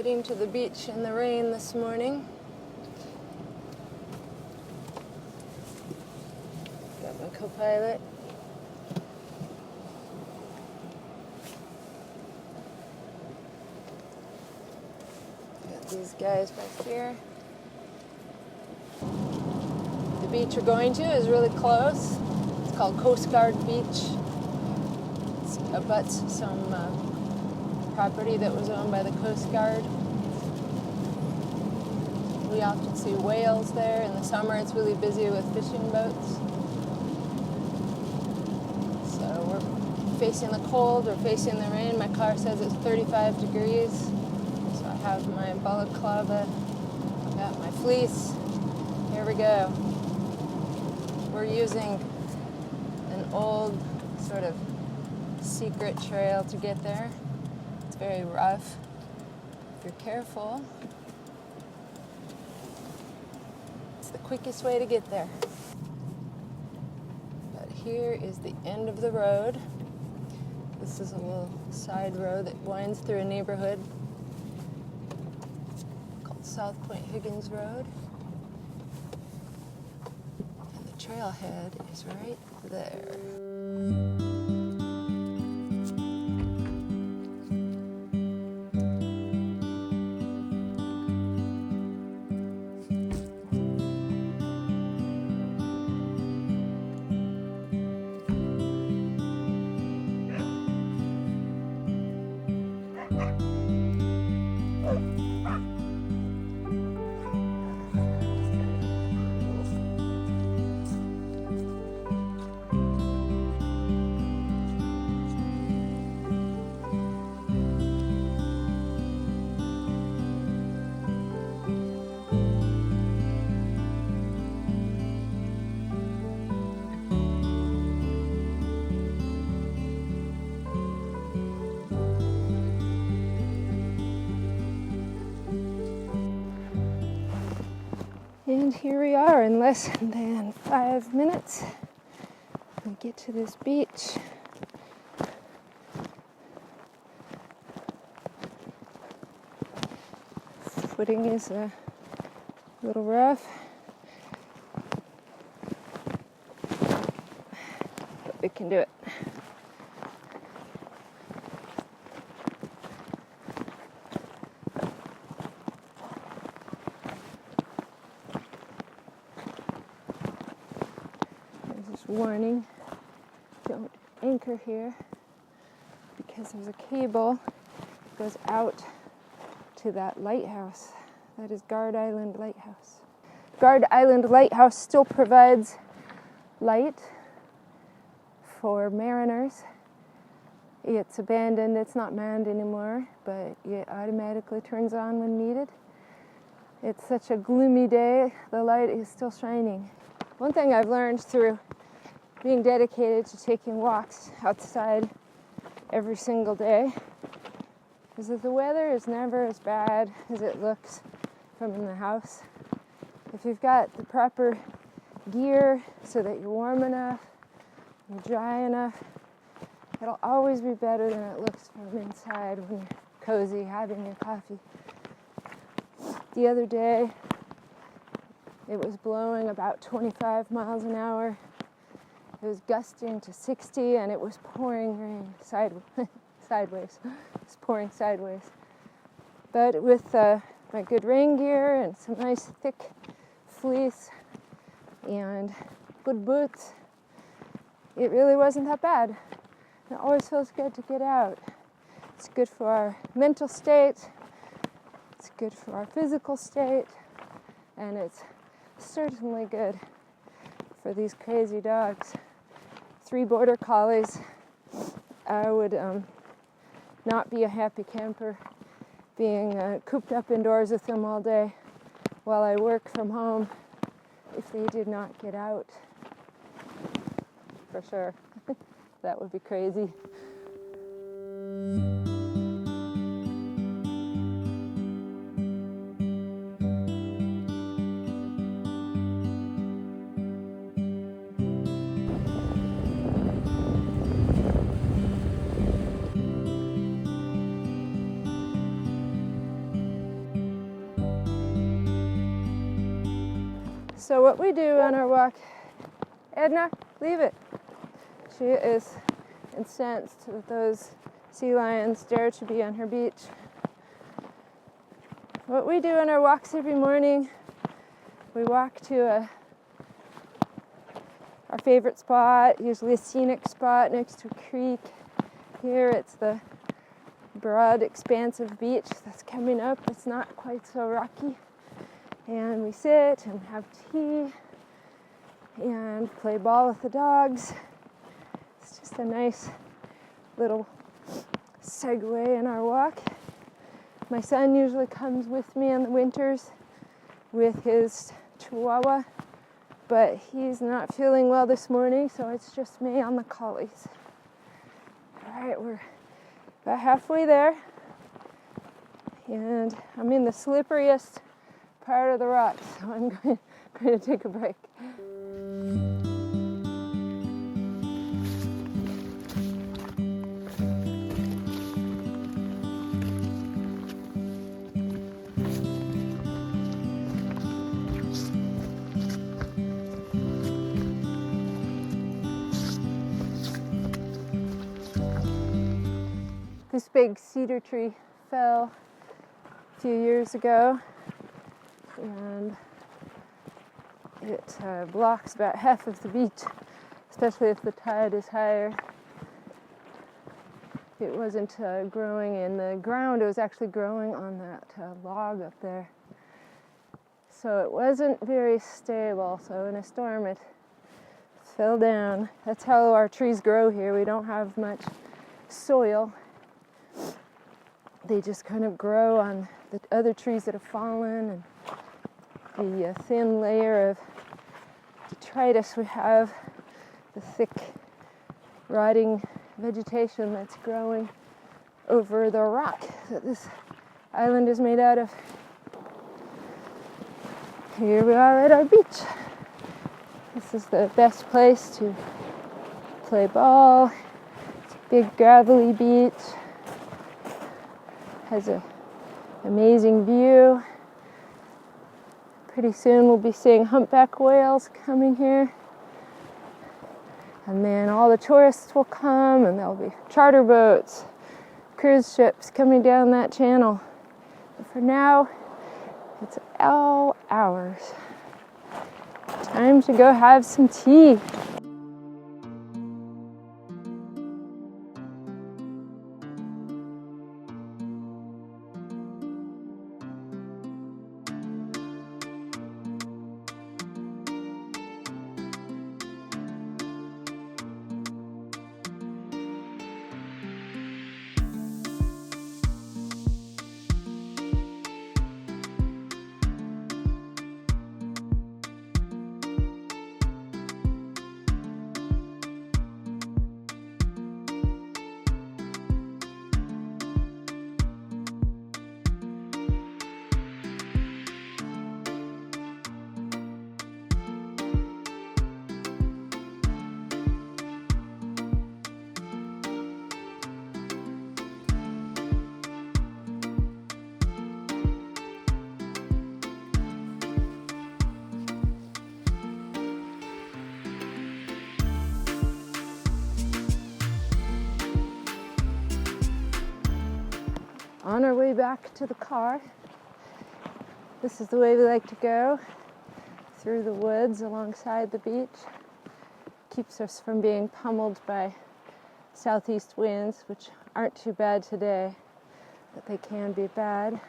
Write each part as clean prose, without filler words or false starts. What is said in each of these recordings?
Heading to the beach in the rain this morning. Got my co-pilot. Got these guys back here. The beach we're going to is really close. It's called Coast Guard Beach. It abuts some property that was owned by the Coast Guard. We often see whales there. In the summer it's really busy with fishing boats. So we're facing the cold, we're facing the rain. My car says it's 35 degrees. So I have my balaclava, got my fleece. Here we go. We're using an old sort of secret trail to get there. It's very rough. If you're careful, it's the quickest way to get there. But here is the end of the road. This is a little side road that winds through a neighborhood called South Point Higgins Road. And the trailhead is right there. And here we are in less than 5 minutes. We get to this beach. Footing is a little rough, but we can do it. Warning, don't anchor here because there's a cable that goes out to that lighthouse. That is Guard Island Lighthouse. Guard Island Lighthouse still provides light for mariners. It's abandoned, it's not manned anymore, but it automatically turns on when needed. It's such a gloomy day, the light is still shining. One thing I've learned through being dedicated to taking walks outside every single day is that the weather is never as bad as it looks from in the house. If you've got the proper gear so that you're warm enough, you're dry enough, it'll always be better than it looks from inside when you're cozy having your coffee. The other day, it was blowing about 25 miles an hour. It was gusting to 60 and it was pouring rain sideways. It was pouring sideways. But with my good rain gear and some nice thick fleece and good boots, it really wasn't that bad. It always feels good to get out. It's good for our mental state, it's good for our physical state, and it's certainly good for these crazy dogs. 3 border collies. I would not be a happy camper being cooped up indoors with them all day while I work from home if they did not get out. For sure. That would be crazy. So what we do on our walk, Edna, leave it. She is incensed that those sea lions dare to be on her beach. What we do on our walks every morning, we walk to our favorite spot, usually a scenic spot next to a creek. Here it's the broad, expansive beach that's coming up. It's not quite so rocky. And we sit and have tea and play ball with the dogs. It's just a nice little segue in our walk. My son usually comes with me in the winters with his Chihuahua, but he's not feeling well this morning, so it's just me on the collies. All right, we're about halfway there, and I'm in the slipperiest part of the rocks, so I'm going to take a break. This big cedar tree fell a few years ago, and it blocks about half of the beach, especially if the tide is higher. It wasn't growing in the ground, it was actually growing on that log up there. So it wasn't very stable, so in a storm it fell down. That's how our trees grow here. We don't have much soil. They just kind of grow on the other trees that have fallen, and the thin layer of detritus we have, the thick rotting vegetation that's growing over the rock that this island is made out of. Here we are at our beach. This is the best place to play ball. It's a big gravelly beach. Has an amazing view. Pretty soon we'll be seeing humpback whales coming here. And then all the tourists will come, and there'll be charter boats, cruise ships coming down that channel. But for now, it's all ours. Time to go have some tea. On our way back to the car, this is the way we like to go, through the woods alongside the beach. Keeps us from being pummeled by southeast winds, which aren't too bad today, but they can be bad.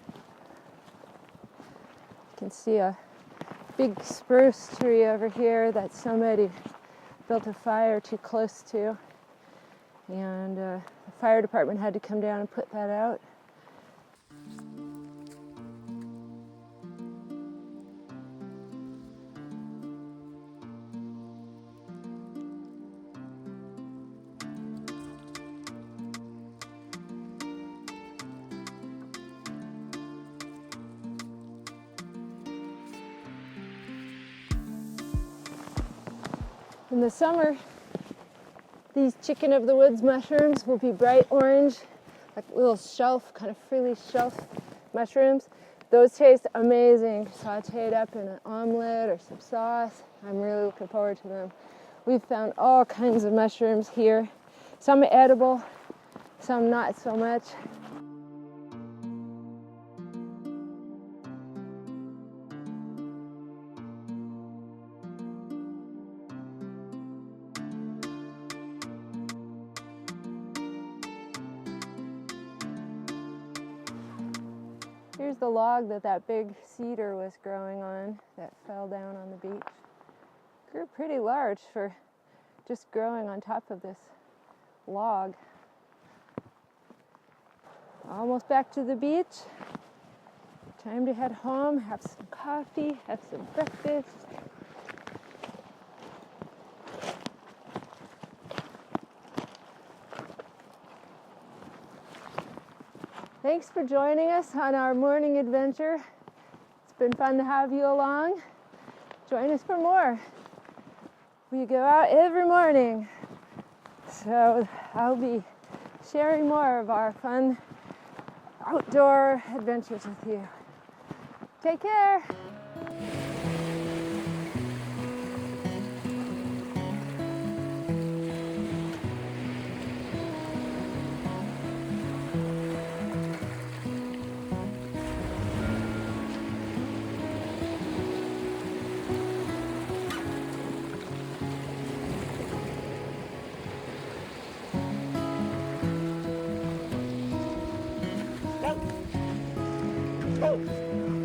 You can see a big spruce tree over here that somebody built a fire too close to, and the fire department had to come down and put that out. In the summer, these chicken of the woods mushrooms will be bright orange, like little shelf, kind of frilly shelf mushrooms. Those taste amazing, sauteed up in an omelet or some sauce. I'm really looking forward to them. We've found all kinds of mushrooms here. Some edible, some not so much. Here's the log that big cedar was growing on that fell down on the beach. Grew pretty large for just growing on top of this log. Almost back to the beach. Time to head home, have some coffee, have some breakfast. Thanks for joining us on our morning adventure. It's been fun to have you along. Join us for more. We go out every morning, so I'll be sharing more of our fun outdoor adventures with you. Take care. Go.